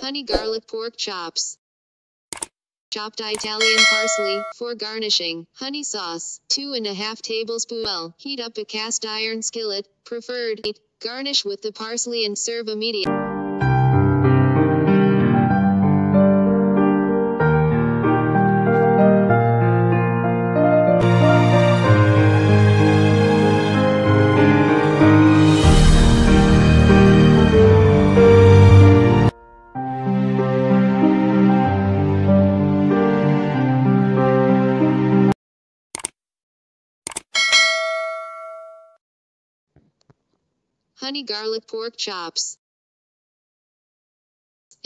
Honey garlic pork chops. Chopped Italian parsley, for garnishing. Honey sauce, 2½ tablespoons. Well, heat up a cast iron skillet, preferred heat. Garnish with the parsley and serve immediately. Honey garlic pork chops.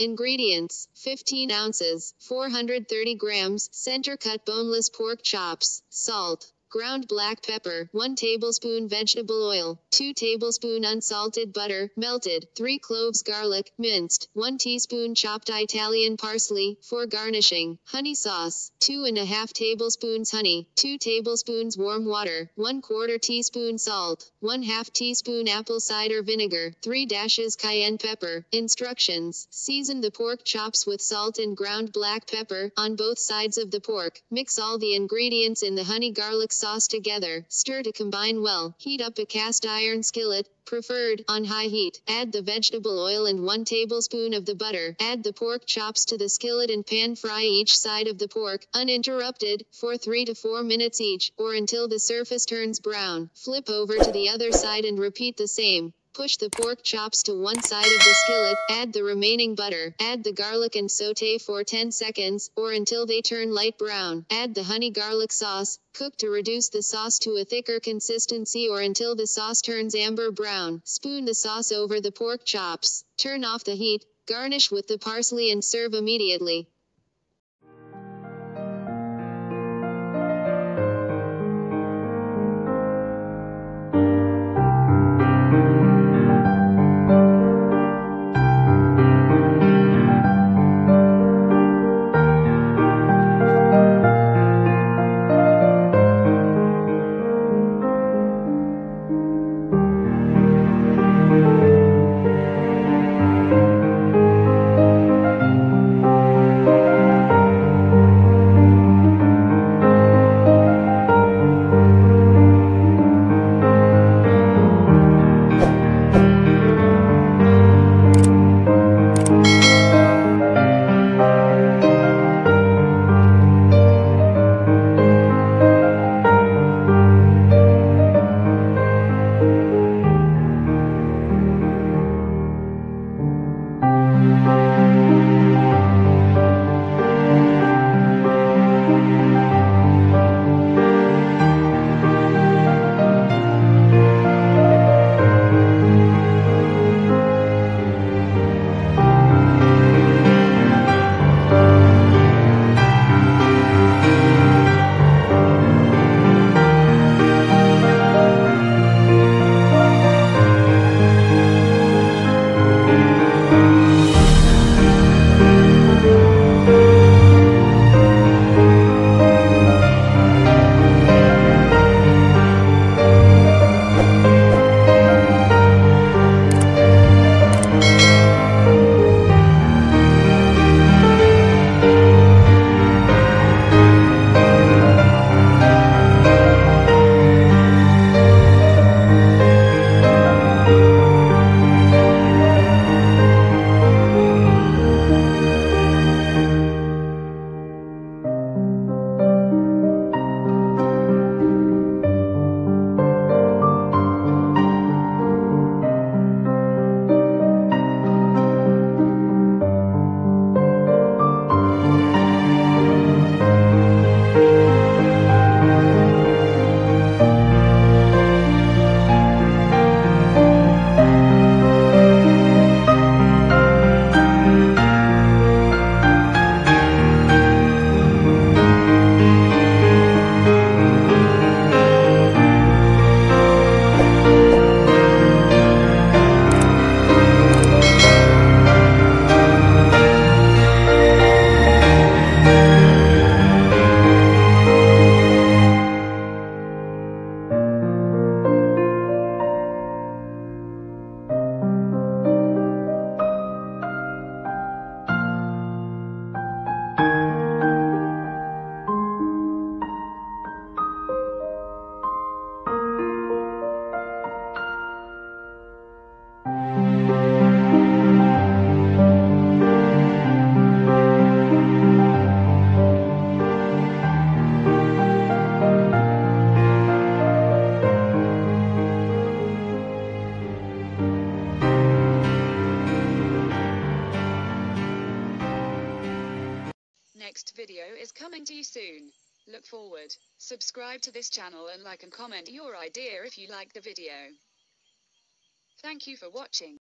Ingredients: 15 ounces, 430 grams, center-cut boneless pork chops, salt, ground black pepper, 1 tablespoon vegetable oil, 2 tablespoon unsalted butter, melted, 3 cloves garlic, minced, 1 teaspoon chopped Italian parsley, for garnishing. Honey sauce, 2½ tablespoons honey, 2 tablespoons warm water, 1/4 teaspoon salt, 1/2 teaspoon apple cider vinegar, 3 dashes cayenne pepper. Instructions: season the pork chops with salt and ground black pepper, on both sides of the pork. Mix all the ingredients in the honey garlic sauce together. Stir to combine well. Heat up a cast iron skillet, preferred on high heat. Add the vegetable oil and 1 tablespoon of the butter. Add the pork chops to the skillet and pan fry each side of the pork, uninterrupted, for 3 to 4 minutes each, or until the surface turns brown. Flip over to the other side and repeat the same. Push the pork chops to one side of the skillet, add the remaining butter, add the garlic and sauté for 10 seconds, or until they turn light brown. Add the honey garlic sauce, cook to reduce the sauce to a thicker consistency or until the sauce turns amber brown. Spoon the sauce over the pork chops. Turn off the heat, garnish with the parsley and serve immediately. next video is coming to you soon. Look forward. Subscribe to this channel and like and comment your idea if you like the video. Thank you for watching.